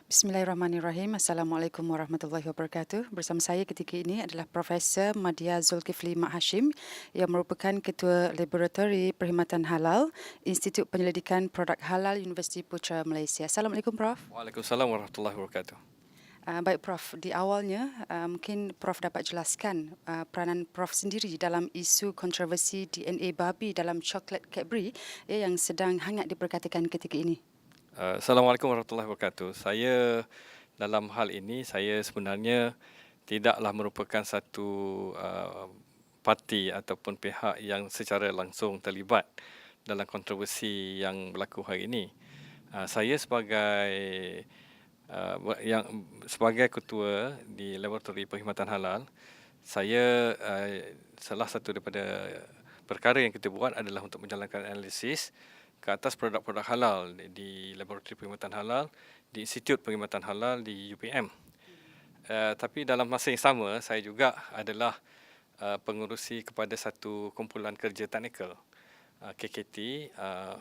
Bismillahirrahmanirrahim. Assalamualaikum warahmatullahi wabarakatuh. Bersama saya ketika ini adalah Profesor Madya Zulkifli Mak Hashim yang merupakan Ketua Laboratori Perkhidmatan Halal Institut Penyelidikan Produk Halal Universiti Putra Malaysia. Assalamualaikum Prof. Waalaikumsalam warahmatullahi wabarakatuh. Baik Prof, di awalnya mungkin Prof dapat jelaskan peranan Prof sendiri dalam isu kontroversi DNA babi dalam coklat Cadbury yang sedang hangat diperkatakan ketika ini. Assalamualaikum warahmatullahi wabarakatuh. Saya dalam hal ini saya sebenarnya tidaklah merupakan satu parti ataupun pihak yang secara langsung terlibat dalam kontroversi yang berlaku hari ini. Saya sebagai ketua di Laboratori Perkhidmatan Halal, saya salah satu daripada perkara yang kita buat adalah untuk menjalankan analisis ke atas produk-produk halal di Laboratori Perkhidmatan Halal, di Institut Perkhidmatan Halal di UPM. Tapi dalam masa yang sama, saya juga adalah pengurusi kepada satu kumpulan kerja teknikal, KKT,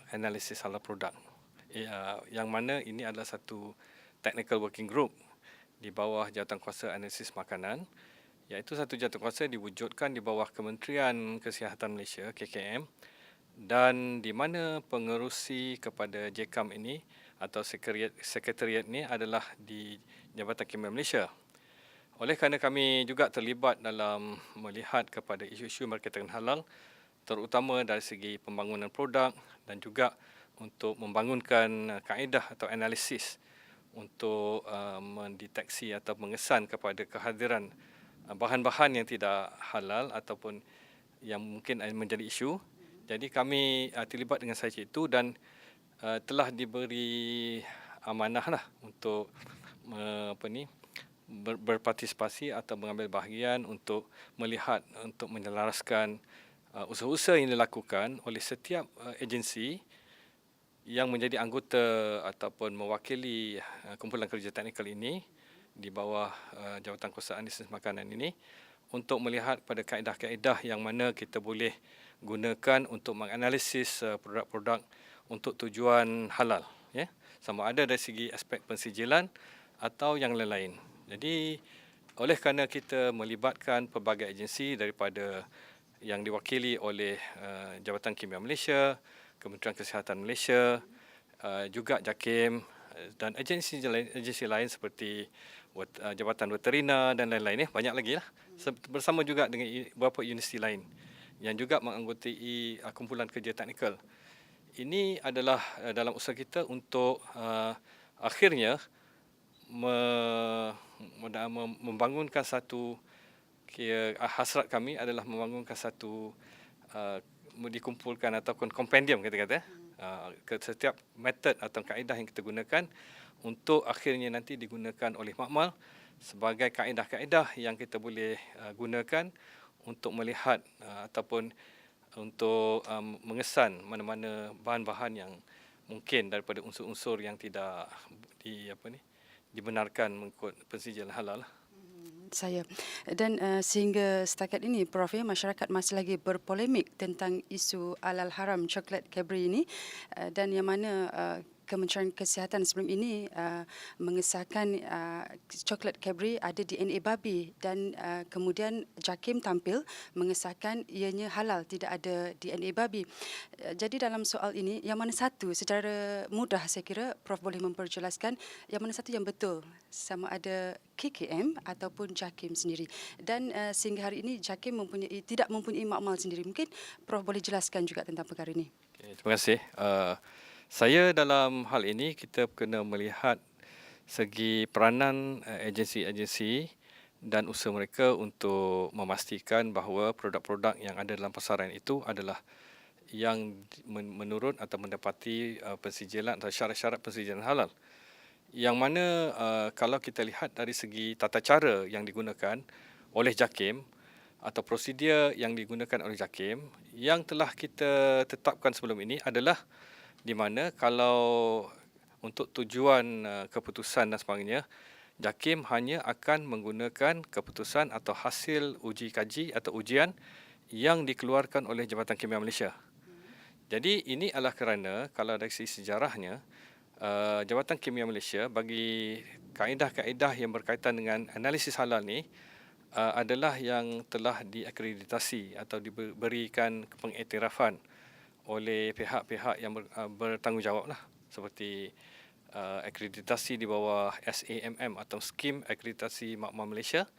Analisis Halal Produk. Yang mana ini adalah satu technical working group di bawah Jawatankuasa Analisis Makanan, iaitu satu jawatankuasa diwujudkan di bawah Kementerian Kesihatan Malaysia, KKM, dan di mana pengerusi kepada JKAM ini atau sekretariat ini adalah di Jabatan Kimia Malaysia. Oleh kerana kami juga terlibat dalam melihat kepada isu-isu marketing halal, terutama dari segi pembangunan produk dan juga untuk membangunkan kaedah atau analisis untuk mendeteksi atau mengesan kepada kehadiran bahan-bahan yang tidak halal ataupun yang mungkin menjadi isu. Jadi kami terlibat dengan saya itu dan telah diberi amanahlah untuk berpartisipasi atau mengambil bahagian untuk melihat, untuk menyelaraskan usaha-usaha yang dilakukan oleh setiap agensi yang menjadi anggota ataupun mewakili kumpulan kerja teknikal ini di bawah Jawatankuasa Analisis Makanan ini, untuk melihat pada kaedah-kaedah yang mana kita boleh gunakan untuk menganalisis produk-produk untuk tujuan halal, ya, sama ada dari segi aspek pensijilan atau yang lain-lain. Jadi oleh kerana kita melibatkan pelbagai agensi daripada yang diwakili oleh Jabatan Kimia Malaysia, Kementerian Kesihatan Malaysia, juga JAKIM dan agensi lain seperti Jabatan Veterina dan lain-lain, banyak lagi lah, bersama juga dengan beberapa universiti lain yang juga menganggotai kumpulan kerja teknikal. Ini adalah dalam usaha kita untuk akhirnya membangunkan satu, hasrat kami adalah membangunkan satu dikumpulkan ataupun kompendium kata-kata ke setiap metod atau kaedah yang kita gunakan untuk akhirnya nanti digunakan oleh makmal sebagai kaedah-kaedah yang kita boleh gunakan untuk melihat ataupun untuk mengesan mana-mana bahan-bahan yang mungkin daripada unsur-unsur yang tidak dibenarkan mengikut pensijilan halal. Saya dan sehingga setakat ini Prof, masyarakat masih lagi berpolemik tentang isu halal haram coklat Cadbury ini, dan yang mana Kementerian Kesihatan sebelum ini mengesahkan coklat Cadbury ada DNA babi dan kemudian JAKIM tampil mengesahkan ianya halal, tidak ada DNA babi. Jadi dalam soal ini, yang mana satu secara mudah saya kira Prof boleh memperjelaskan yang mana satu yang betul, sama ada KKM ataupun JAKIM sendiri. Dan sehingga hari ini JAKIM tidak mempunyai makmal sendiri. Mungkin Prof boleh jelaskan juga tentang perkara ini. Okay, terima kasih. Saya dalam hal ini kita kena melihat segi peranan agensi-agensi dan usaha mereka untuk memastikan bahawa produk-produk yang ada dalam pasaran itu adalah yang menurut atau mendapati pensijilan atau syarat-syarat pensijilan halal. Yang mana kalau kita lihat dari segi tata cara yang digunakan oleh JAKIM atau prosedur yang digunakan oleh JAKIM yang telah kita tetapkan sebelum ini adalah di mana kalau untuk tujuan keputusan dan sebagainya, JAKIM hanya akan menggunakan keputusan atau hasil uji kaji atau ujian yang dikeluarkan oleh Jabatan Kimia Malaysia. Jadi ini adalah kerana kalau dari segi sejarahnya, Jabatan Kimia Malaysia bagi kaedah-kaedah yang berkaitan dengan analisis halal ni adalah yang telah diakreditasi atau diberikan pengiktirafan oleh pihak-pihak yang bertanggungjawab lah, seperti akreditasi di bawah SAMM atau Skim Akreditasi Makmal Malaysia,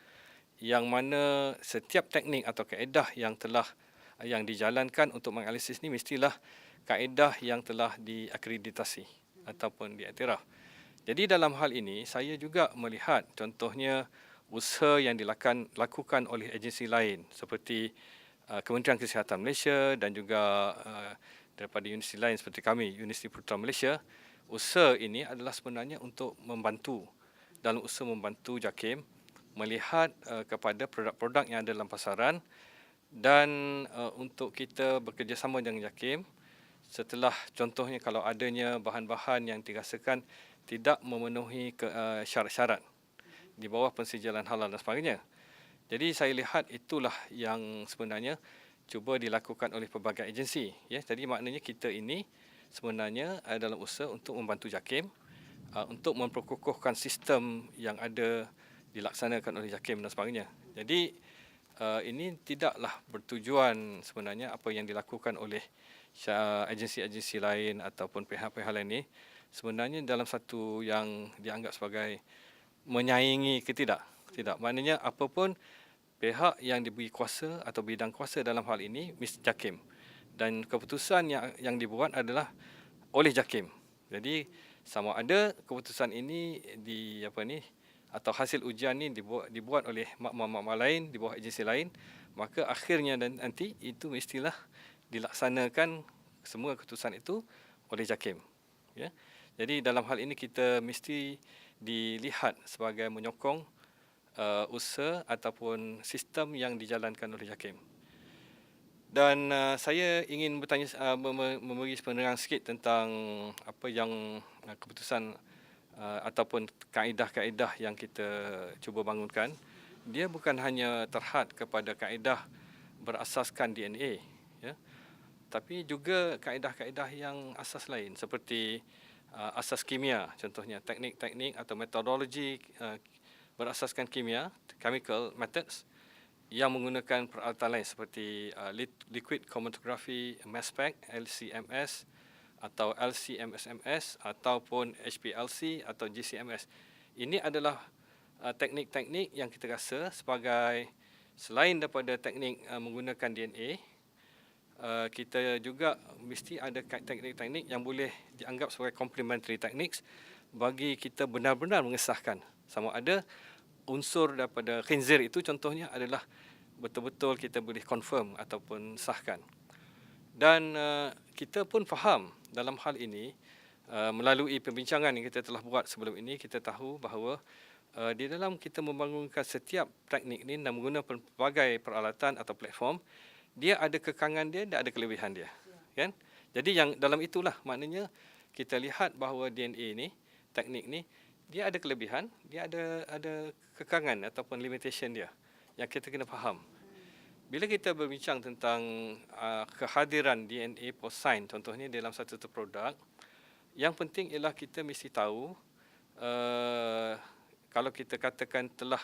yang mana setiap teknik atau kaedah yang dijalankan untuk menganalisis ni mestilah kaedah yang telah diakreditasi ataupun diiktiraf. Jadi dalam hal ini saya juga melihat contohnya usaha yang dilakukan oleh agensi lain seperti Kementerian Kesihatan Malaysia dan juga daripada universiti lain seperti kami, Universiti Putra Malaysia. Usaha ini adalah sebenarnya untuk membantu JAKIM melihat kepada produk-produk yang ada dalam pasaran dan untuk kita bekerjasama dengan JAKIM setelah contohnya kalau adanya bahan-bahan yang dirasakan tidak memenuhi syarat-syarat di bawah pensijalan halal dan sebagainya. Jadi saya lihat itulah yang sebenarnya cuba dilakukan oleh pelbagai agensi. Ya, jadi maknanya kita ini sebenarnya dalam usaha untuk membantu JAKIM untuk memperkukuhkan sistem yang ada dilaksanakan oleh JAKIM dan sebagainya. Jadi ini tidaklah bertujuan sebenarnya apa yang dilakukan oleh agensi-agensi lain ataupun pihak-pihak lain ini sebenarnya dalam satu yang dianggap sebagai menyaingi ke tidak. Tidak. Maknanya apapun pihak yang diberi kuasa atau bidang kuasa dalam hal ini mesti JAKIM. Dan keputusan yang dibuat adalah oleh JAKIM. Jadi sama ada keputusan ini atau hasil ujian ini dibuat oleh makmal-makmal lain di bawah agensi lain, maka akhirnya dan nanti itu mestilah dilaksanakan semua keputusan itu oleh JAKIM. Ya. Jadi dalam hal ini kita mesti dilihat sebagai menyokong usaha ataupun sistem yang dijalankan oleh JAKIM. Dan saya ingin bertanya, memberi penerangan sikit tentang apa yang keputusan ataupun kaedah-kaedah yang kita cuba bangunkan. Dia bukan hanya terhad kepada kaedah berasaskan DNA, ya, tapi juga kaedah-kaedah yang asas lain seperti asas kimia, contohnya teknik-teknik atau metodologi berasaskan kimia, chemical methods, yang menggunakan peralatan lain seperti liquid chromatography mass spec LCMS atau LCMSMS ataupun HPLC atau GCMS. Ini adalah teknik-teknik yang kita rasa sebagai selain daripada teknik menggunakan DNA, kita juga mesti ada teknik-teknik yang boleh dianggap sebagai complementary techniques bagi kita benar-benar mengesahkan sama ada unsur daripada khinzir itu contohnya adalah betul-betul kita boleh confirm ataupun sahkan. Dan kita pun faham dalam hal ini melalui perbincangan yang kita telah buat sebelum ini, kita tahu bahawa di dalam kita membangunkan setiap teknik ini dan menggunakan pelbagai peralatan atau platform, dia ada kekangan dia dan ada kelebihan dia. Kan? Jadi yang dalam itulah maknanya kita lihat bahawa DNA ni, teknik ni, dia ada kelebihan, dia ada kekangan ataupun limitation dia yang kita kena faham. Bila kita berbincang tentang kehadiran DNA porcine contohnya dalam satu produk, yang penting ialah kita mesti tahu kalau kita katakan telah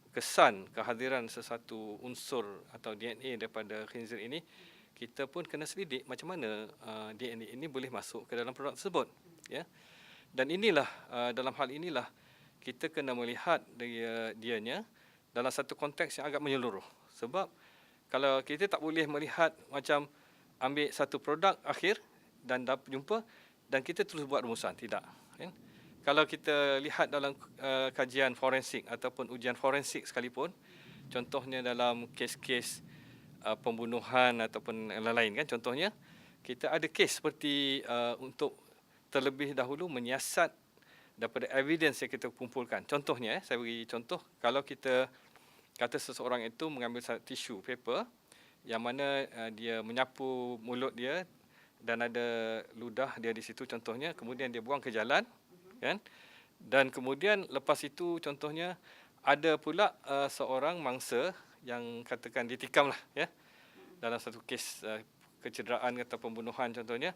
kesan kehadiran sesuatu unsur atau DNA daripada khinzir ini, kita pun kena selidik macam mana DNA ini boleh masuk ke dalam produk tersebut, ya. Dan inilah dalam hal inilah kita kena melihat dianya dalam satu konteks yang agak menyeluruh. Sebab kalau kita tak boleh melihat macam ambil satu produk akhir dan jumpa dan kita terus buat rumusan, tidak. Kan? Kalau kita lihat dalam kajian forensik ataupun ujian forensik sekalipun, contohnya dalam kes-kes pembunuhan ataupun lain-lain kan, contohnya kita ada kes seperti untuk terlebih dahulu menyiasat daripada evidence yang kita kumpulkan. Contohnya, saya beri contoh, kalau kita kata seseorang itu mengambil satu tisu paper yang mana dia menyapu mulut dia dan ada ludah dia di situ contohnya, kemudian dia buang ke jalan, kan? Dan kemudian lepas itu contohnya ada pula seorang mangsa yang katakan ditikam lah, ya, dalam satu kes kecederaan atau pembunuhan contohnya.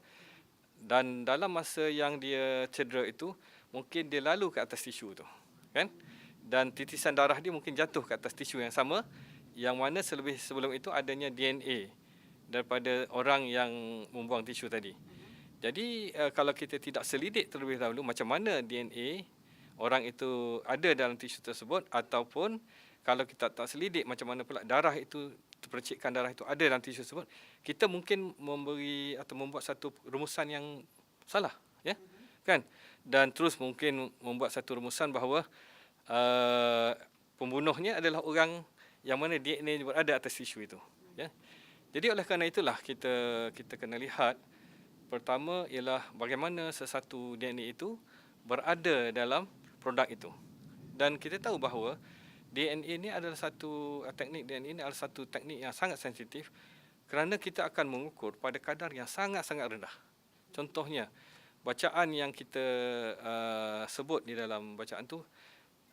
Dan dalam masa yang dia cedera itu, mungkin dia lalu ke atas tisu tu, kan? Dan titisan darah dia mungkin jatuh ke atas tisu yang sama, yang mana sebelum itu adanya DNA daripada orang yang membuang tisu tadi. Jadi kalau kita tidak selidik terlebih dahulu macam mana DNA orang itu ada dalam tisu tersebut, ataupun kalau kita tak selidik macam mana pula darah itu, percikan darah itu ada dalam tisu tersebut, kita mungkin memberi atau membuat satu rumusan yang salah, ya, kan? Dan terus mungkin membuat satu rumusan bahawa pembunuhnya adalah orang yang mana DNA berada atas tisu itu, ya. Jadi oleh kerana itulah kita kena lihat. Pertama ialah bagaimana sesuatu DNA itu berada dalam produk itu. Dan kita tahu bahawa DNA ini adalah satu teknik DNA ini adalah satu teknik yang sangat sensitif kerana kita akan mengukur pada kadar yang sangat-sangat rendah. Contohnya, bacaan yang kita sebut di dalam bacaan tu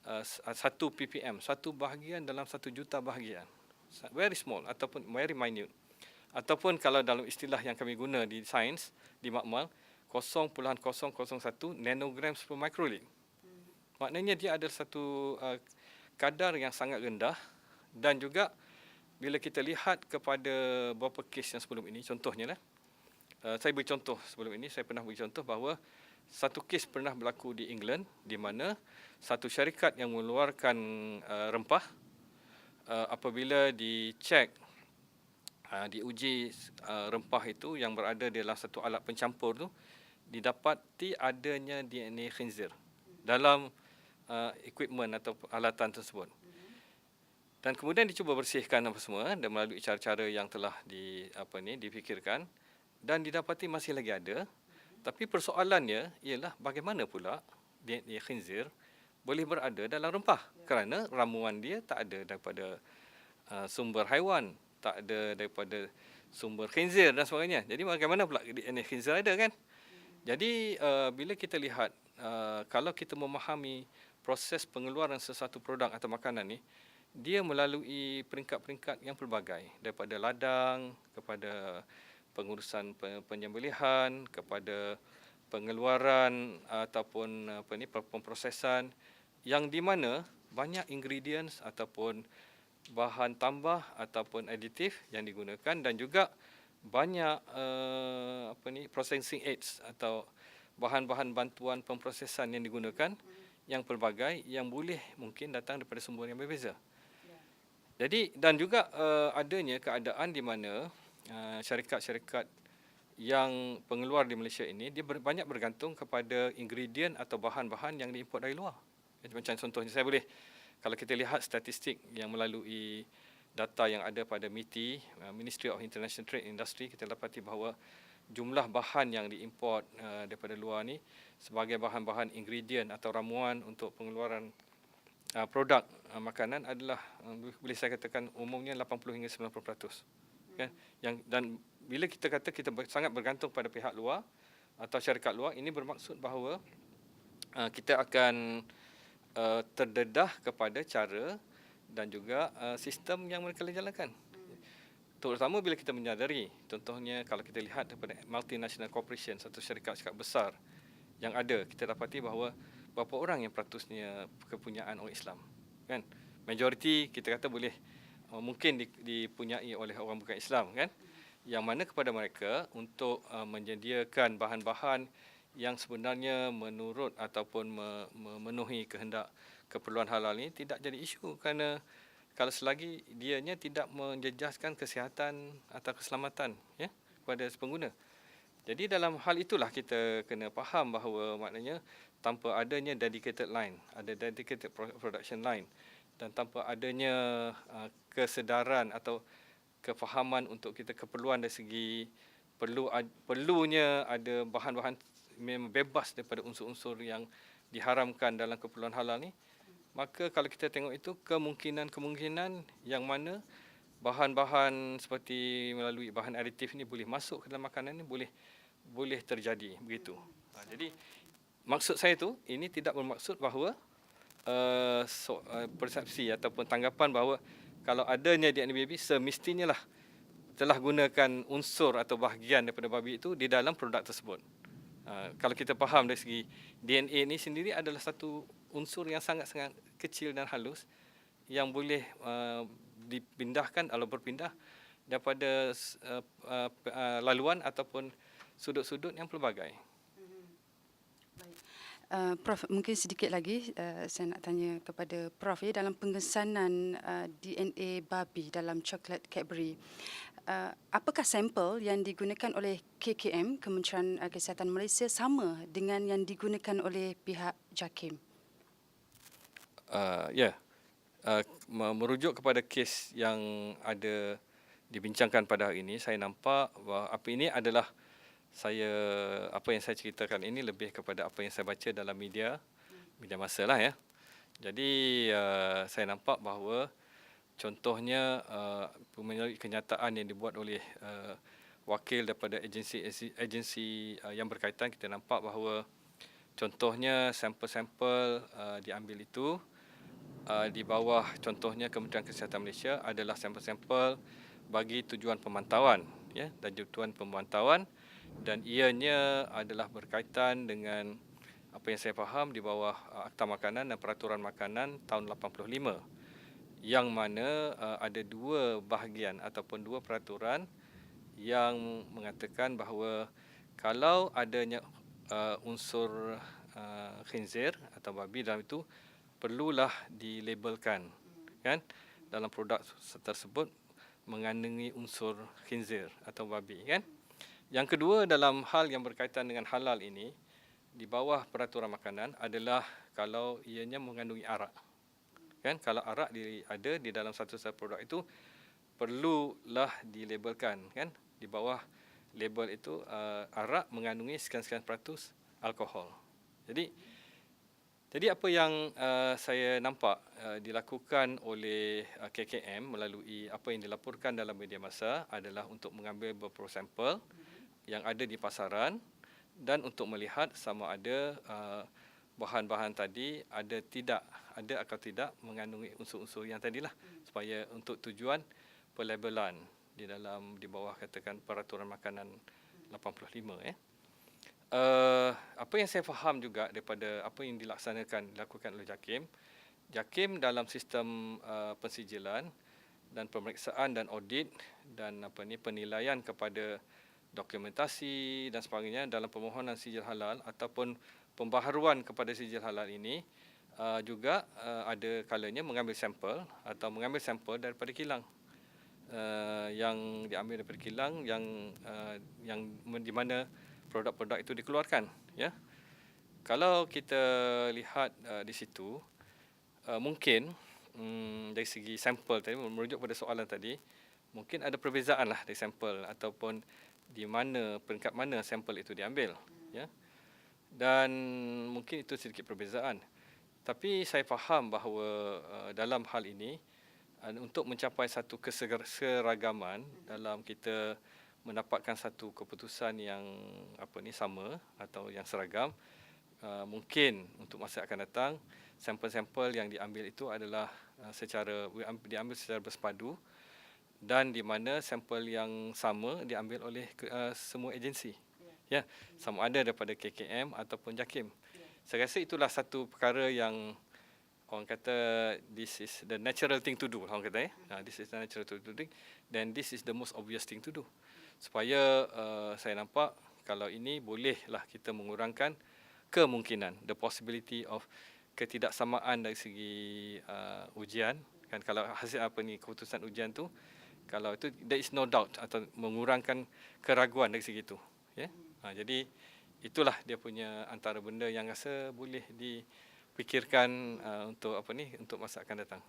1 ppm, 1 bahagian dalam 1 juta bahagian. Very small ataupun very minute. Ataupun kalau dalam istilah yang kami guna di sains, di makmal, 0.001 nanograms per microliter. Maknanya dia ada satu kadar yang sangat rendah. Dan juga bila kita lihat kepada beberapa kes yang sebelum ini, contohnya lah, saya beri contoh sebelum ini, saya pernah beri contoh bahawa satu kes pernah berlaku di England, di mana satu syarikat yang mengeluarkan rempah, apabila dicek, diuji rempah itu yang berada dalam satu alat pencampur tu, didapati adanya DNA khinzir dalam equipment atau alatan tersebut. Dan kemudian dicuba bersihkan apa semua dan melalui cara-cara yang telah difikirkan, dan didapati masih lagi ada. Tapi persoalannya ialah bagaimana pula DNA khinzir boleh berada dalam rempah, kerana ramuan dia tak ada daripada sumber haiwan, tak ada daripada sumber khinzir dan sebagainya. Jadi bagaimana pula DNA khinzir ada, kan? Jadi bila kita lihat, kalau kita memahami proses pengeluaran sesuatu produk atau makanan ni, dia melalui peringkat-peringkat yang pelbagai, daripada ladang kepada pengurusan penyembelihan, kepada pengeluaran ataupun pemprosesan, yang di mana banyak ingredients ataupun bahan tambah ataupun aditif yang digunakan, dan juga banyak processing aids atau bahan-bahan bantuan pemprosesan yang digunakan yang pelbagai, yang boleh mungkin datang daripada sumber yang berbeza. Jadi, dan juga adanya keadaan di mana syarikat-syarikat yang pengeluar di Malaysia ini, dia banyak bergantung kepada ingredient atau bahan-bahan yang diimport dari luar. Macam contohnya, saya boleh, kalau kita lihat statistik yang melalui data yang ada pada MITI, Ministry of International Trade and Industry, kita dapati bahawa jumlah bahan yang diimport daripada luar ni sebagai bahan-bahan ingredient atau ramuan untuk pengeluaran produk makanan adalah, boleh saya katakan umumnya 80 hingga 90%. Kan? Dan bila kita kata kita sangat bergantung pada pihak luar atau syarikat luar, ini bermaksud bahawa kita akan terdedah kepada cara dan juga sistem yang mereka jalankan. Terutama bila kita menyadari, contohnya kalau kita lihat daripada multinational corporation, satu syarikat-syarikat besar yang ada, kita dapati bahawa berapa orang yang peratusnya kepunyaan orang Islam, kan? Majoriti kita kata boleh mungkin dipunyai oleh orang bukan Islam, kan? Yang mana kepada mereka untuk menyediakan bahan-bahan yang sebenarnya menurut ataupun memenuhi kehendak keperluan halal ini tidak jadi isu, kerana kalau selagi dianya tidak menjejaskan kesihatan atau keselamatan, ya, kepada pengguna. Jadi dalam hal itulah kita kena faham bahawa maknanya tanpa adanya dedicated line, ada dedicated production line, dan tanpa adanya kesedaran atau kefahaman untuk kita keperluan dari segi perlunya ada bahan-bahan memang bebas daripada unsur-unsur yang diharamkan dalam keperluan halal ni, maka kalau kita tengok itu kemungkinan yang mana bahan-bahan seperti melalui bahan aditif ni boleh masuk ke dalam makanan ni boleh terjadi begitu. Jadi maksud saya tu, ini tidak bermaksud bahawa persepsi ataupun tanggapan bahawa kalau adanya DNA babi semestinya lah telah gunakan unsur atau bahagian daripada babi itu di dalam produk tersebut. Kalau kita faham dari segi DNA ni sendiri adalah satu unsur yang sangat-sangat kecil dan halus yang boleh dipindahkan atau berpindah daripada laluan ataupun sudut-sudut yang pelbagai. Prof, mungkin sedikit lagi saya nak tanya kepada Prof dalam pengesanan DNA babi dalam coklat Cadbury. Apakah sampel yang digunakan oleh KKM, Kementerian Kesihatan Malaysia, sama dengan yang digunakan oleh pihak JAKIM? Merujuk kepada kes yang ada dibincangkan pada hari ini, saya nampak bahawa apa ini adalah apa yang saya ceritakan ini lebih kepada apa yang saya baca dalam media masa lah ya. Jadi saya nampak bahawa contohnya melalui kenyataan yang dibuat oleh wakil daripada agensi yang berkaitan, kita nampak bahawa contohnya sampel-sampel diambil itu di bawah contohnya Kementerian Kesihatan Malaysia adalah sampel-sampel bagi tujuan pemantauan ya, dan tujuan pemantauan, dan ianya adalah berkaitan dengan apa yang saya faham di bawah Akta Makanan dan Peraturan Makanan tahun 85, yang mana ada dua bahagian ataupun dua peraturan yang mengatakan bahawa kalau adanya unsur khinzir atau babi dalam itu, perlulah dilabelkan kan dalam produk tersebut mengandungi unsur khinzir atau babi kan. Yang kedua, dalam hal yang berkaitan dengan halal ini, di bawah peraturan makanan adalah kalau ianya mengandungi arak. Kan, kalau arak ada di dalam satu produk itu, perlulah dilabelkan kan, di bawah label itu arak mengandungi sekian-sekian peratus alkohol. Jadi apa yang saya nampak dilakukan oleh KKM melalui apa yang dilaporkan dalam media massa adalah untuk mengambil beberapa sampel yang ada di pasaran dan untuk melihat sama ada bahan-bahan tadi ada atau tidak mengandungi unsur-unsur yang tadilah, supaya untuk tujuan pelabelan di bawah katakan Peraturan Makanan 85 apa yang saya faham juga daripada apa yang dilakukan oleh JAKIM dalam sistem pensijilan dan pemeriksaan dan audit dan penilaian kepada dokumentasi dan sebagainya dalam permohonan sijil halal ataupun pembaharuan kepada sijil halal ini, juga ada kalanya mengambil sampel daripada kilang, yang diambil daripada kilang yang di mana produk-produk itu dikeluarkan ya. Kalau kita lihat di situ, mungkin dari segi sampel tadi, merujuk pada soalan tadi, mungkin ada perbezaan lah dari sampel ataupun di mana peringkat mana sampel itu diambil ya, dan mungkin itu sedikit perbezaan. Tapi saya faham bahawa dalam hal ini untuk mencapai satu keseragaman dalam kita mendapatkan satu keputusan yang sama atau yang seragam, mungkin untuk masa akan datang sampel-sampel yang diambil itu adalah diambil secara bersepadu, dan di mana sampel yang sama diambil oleh semua agensi ya, sama ada daripada KKM ataupun JAKIM. Saya rasa itulah satu perkara yang orang kata this is the natural thing to do, orang kata this is the natural thing to do, dan this is the most obvious thing to do, supaya saya nampak kalau ini bolehlah kita mengurangkan kemungkinan, the possibility of ketidaksamaan dari segi ujian kan. Kalau hasil keputusan ujian tu, kalau itu there is no doubt atau mengurangkan keraguan dari segi itu ya. Jadi itulah dia punya antara benda yang rasa boleh dipikirkan untuk untuk masa akan datang.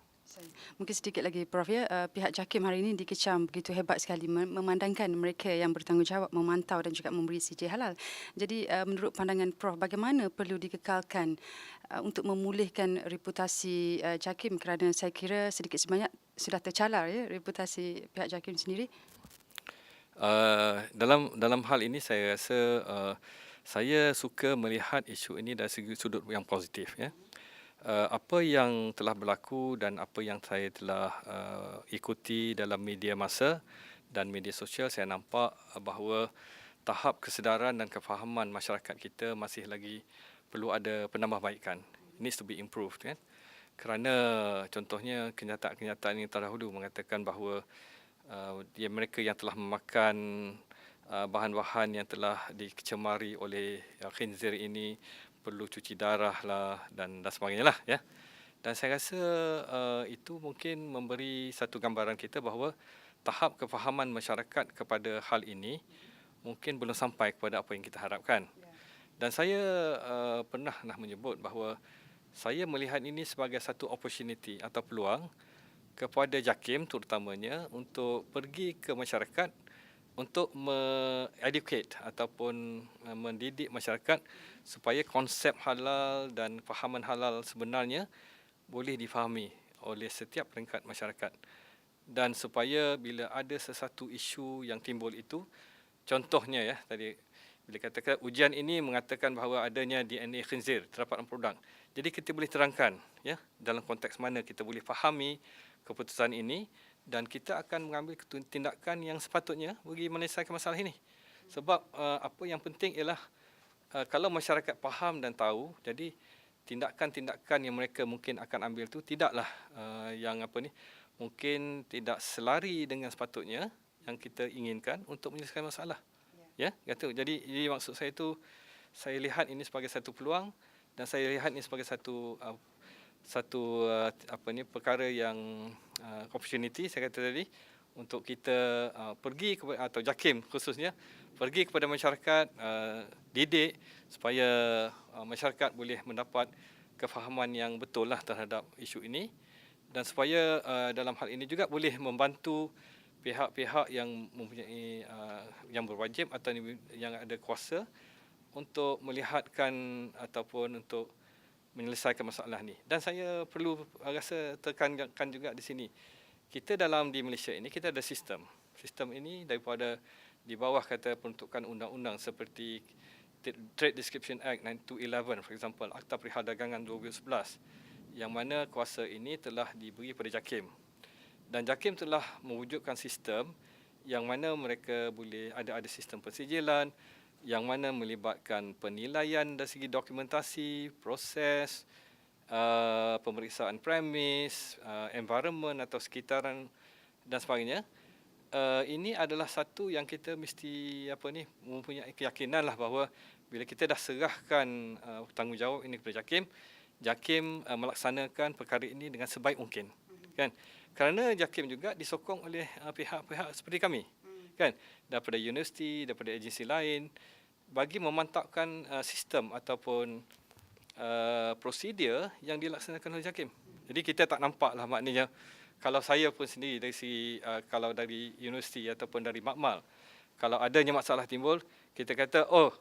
Mungkin sedikit lagi Prof ya, pihak JAKIM hari ini dikecam begitu hebat sekali memandangkan mereka yang bertanggungjawab memantau dan juga memberi sijil halal. Jadi menurut pandangan Prof, bagaimana perlu dikekalkan untuk memulihkan reputasi JAKIM, kerana saya kira sedikit sebanyak sudah tercalar ya reputasi pihak JAKIM sendiri. Dalam hal ini saya rasa saya suka melihat isu ini dari segi sudut yang positif ya. Apa yang telah berlaku dan apa yang saya telah ikuti dalam media massa dan media sosial, saya nampak bahawa tahap kesedaran dan kefahaman masyarakat kita masih lagi perlu ada penambahbaikan. It needs to be improved, kan? Kerana contohnya kenyataan-kenyataan yang terdahulu mengatakan bahawa mereka yang telah memakan bahan-bahan yang telah dicemari oleh khinzir ini perlu cuci darah lah dan sebagainya lah, ya. Dan saya rasa itu mungkin memberi satu gambaran kita bahawa tahap kefahaman masyarakat kepada hal ini mungkin belum sampai kepada apa yang kita harapkan. Dan saya pernah menyebut bahawa saya melihat ini sebagai satu opportunity atau peluang kepada JAKIM terutamanya untuk pergi ke masyarakat untuk educate ataupun mendidik masyarakat supaya konsep halal dan fahaman halal sebenarnya boleh difahami oleh setiap peringkat masyarakat. Dan supaya bila ada sesuatu isu yang timbul itu, contohnya ya, tadi bila katakan ujian ini mengatakan bahawa adanya DNA khinzir terdapat dalam produk. Jadi kita boleh terangkan ya dalam konteks mana kita boleh fahami keputusan ini dan kita akan mengambil tindakan yang sepatutnya bagi menyelesaikan masalah ini. Sebab apa yang penting ialah kalau masyarakat faham dan tahu, jadi tindakan-tindakan yang mereka mungkin akan ambil tu tidaklah yang mungkin tidak selari dengan sepatutnya yang kita inginkan untuk menyelesaikan masalah. Ya, kata. Jadi maksud saya itu, saya lihat ini sebagai satu peluang dan saya lihat ini sebagai satu perkara yang opportunity saya kata tadi untuk kita pergi kepada, atau JAKIM khususnya pergi kepada masyarakat, didik supaya masyarakat boleh mendapat kefahaman yang betul lah terhadap isu ini dan supaya dalam hal ini juga boleh membantu pihak-pihak yang mempunyai yang berwajib atau yang ada kuasa untuk melihatkan ataupun untuk menyelesaikan masalah ni. Dan saya perlu rasa tekankan juga di sini. Kita di Malaysia ini kita ada sistem. Sistem ini daripada di bawah kata peruntukan undang-undang seperti Trade Description Act 9211 for example, Akta Perihal Dagangan 2011 yang mana kuasa ini telah diberi pada JAKIM. Dan JAKIM telah mewujudkan sistem yang mana mereka boleh ada sistem pensijilan yang mana melibatkan penilaian dari segi dokumentasi, proses, pemeriksaan premis, environment atau sekitaran dan sebagainya. Ini adalah satu yang kita mesti mempunyai keyakinan lah bahawa bila kita dah serahkan tanggungjawab ini kepada JAKIM, JAKIM melaksanakan perkara ini dengan sebaik mungkin, kan? Kerana JAKIM juga disokong oleh pihak-pihak seperti kami, kan, daripada universiti, daripada agensi lain, bagi memantapkan sistem ataupun prosedur yang dilaksanakan oleh JAKIM. Jadi kita tak nampaklah maknanya kalau saya pun sendiri dari segi kalau dari universiti ataupun dari makmal, kalau adanya masalah timbul, kita kata oh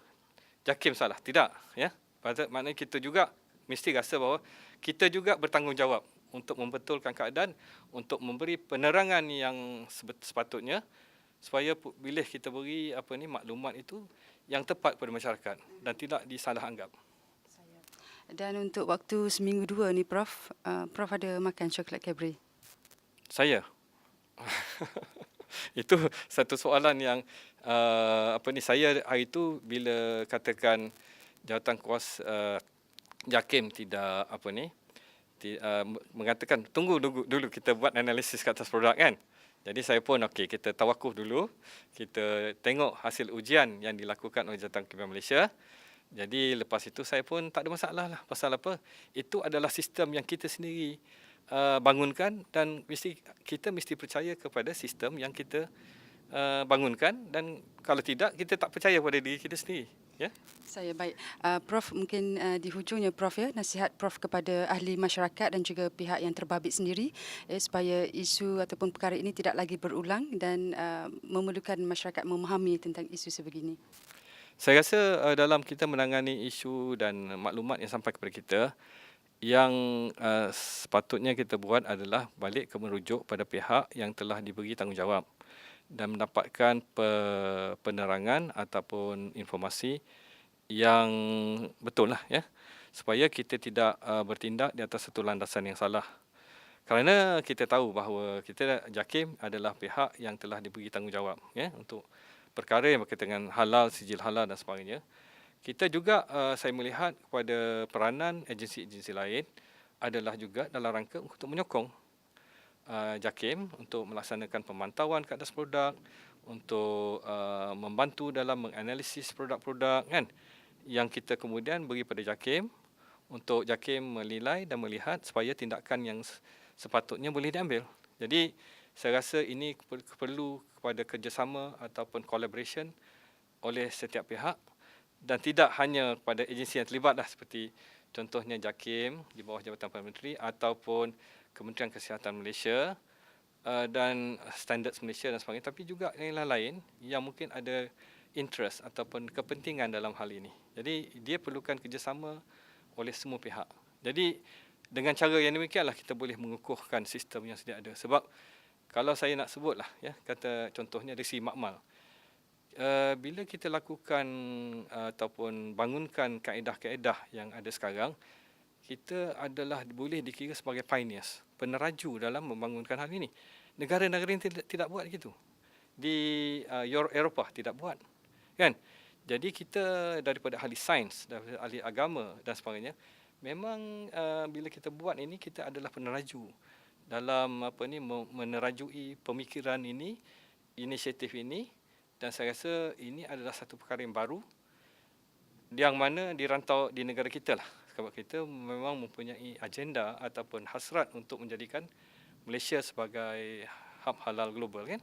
JAKIM salah. Tidak, ya. Maknanya kita juga mesti rasa bahawa kita juga bertanggungjawab untuk membetulkan keadaan, untuk memberi penerangan yang sepatutnya supaya bila kita beri maklumat itu yang tepat kepada masyarakat dan tidak disalah anggap. Dan untuk waktu seminggu 2 ni Prof, Prof ada makan coklat Cadbury? Saya. Itu satu soalan yang saya hari itu bila katakan jawatan kuasa JAKIM tidak mengatakan tunggu dulu kita buat analisis ke atas produk, kan. Jadi saya pun kita tawakuf dulu, kita tengok hasil ujian yang dilakukan oleh Jabatan Kimia Malaysia. Jadi lepas itu saya pun tak ada masalah lah. Pasal apa? Itu adalah sistem yang kita sendiri bangunkan dan kita mesti percaya kepada sistem yang kita bangunkan dan kalau tidak kita tak percaya pada diri kita sendiri. Ya. Saya baik. Prof, mungkin di hujungnya Prof ya, nasihat Prof kepada ahli masyarakat dan juga pihak yang terbabit sendiri supaya isu ataupun perkara ini tidak lagi berulang dan memerlukan masyarakat memahami tentang isu sebegini. Saya rasa dalam kita menangani isu dan maklumat yang sampai kepada kita, yang sepatutnya kita buat adalah balik ke merujuk pada pihak yang telah diberi tanggungjawab dan mendapatkan penerangan ataupun informasi yang betul lah, ya, supaya kita tidak bertindak di atas satu landasan yang salah. Kerana kita tahu bahawa JAKIM adalah pihak yang telah diberi tanggungjawab, ya, untuk perkara yang berkaitan dengan halal, sijil halal dan sebagainya. Kita juga saya melihat kepada peranan agensi-agensi lain adalah juga dalam rangka untuk menyokong JAKIM untuk melaksanakan pemantauan ke atas produk, untuk membantu dalam menganalisis produk-produk kan, yang kita kemudian beri pada JAKIM untuk JAKIM menilai dan melihat supaya tindakan yang sepatutnya boleh diambil. Jadi saya rasa ini perlu kepada kerjasama ataupun collaboration oleh setiap pihak dan tidak hanya kepada agensi yang terlibat seperti contohnya JAKIM di bawah Jabatan Perdana Menteri ataupun Kementerian Kesihatan Malaysia dan Standards Malaysia dan sebagainya, tapi juga yang lain yang mungkin ada interest ataupun kepentingan dalam hal ini. Jadi dia perlukan kerjasama oleh semua pihak. Jadi dengan cara yang demikianlah kita boleh mengukuhkan sistem yang sedia ada. Sebab kalau saya nak sebutlah kata contohnya dari si makmal. Bila kita lakukan ataupun bangunkan kaedah-kaedah yang ada sekarang, kita adalah boleh dikira sebagai pioneers, peneraju dalam membangunkan hal ini. Negara-negara yang tidak buat begitu. Di Eropah tidak buat. Kan? Jadi kita daripada ahli sains, daripada ahli agama dan sebagainya, memang bila kita buat ini kita adalah peneraju dalam menerajui pemikiran ini, inisiatif ini, dan saya rasa ini adalah satu perkara yang baru yang mana dirantau di negara kita lah. Sebab kita memang mempunyai agenda ataupun hasrat untuk menjadikan Malaysia sebagai hub halal global kan.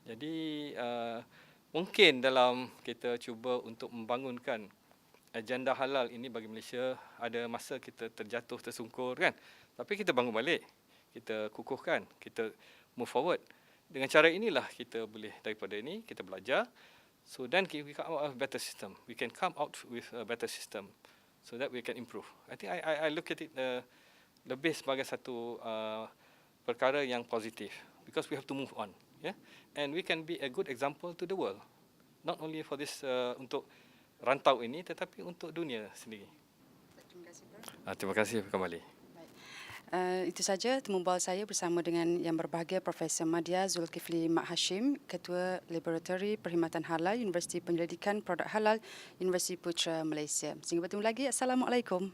Jadi mungkin dalam kita cuba untuk membangunkan agenda halal ini bagi Malaysia, ada masa kita terjatuh, tersungkur kan. Tapi kita bangun balik, kita kukuhkan, kita move forward. Dengan cara inilah kita boleh daripada ini, kita belajar. So then we come out with a better system. We can come out with a better system so that we can improve. I think I look at it lebih sebagai satu perkara yang positif because we have to move on. Yeah? And we can be a good example to the world. Not only for this untuk rantau ini tetapi untuk dunia sendiri. Terima kasih, Prof. Terima kasih kembali. Itu saja temu bual saya bersama dengan yang berbahagia Profesor Madya Zulkifli Mak Hashim, Ketua Laboratory Perkhidmatan Halal Universiti Penyelidikan Produk Halal Universiti Putra Malaysia. Sehingga bertemu lagi. Assalamualaikum.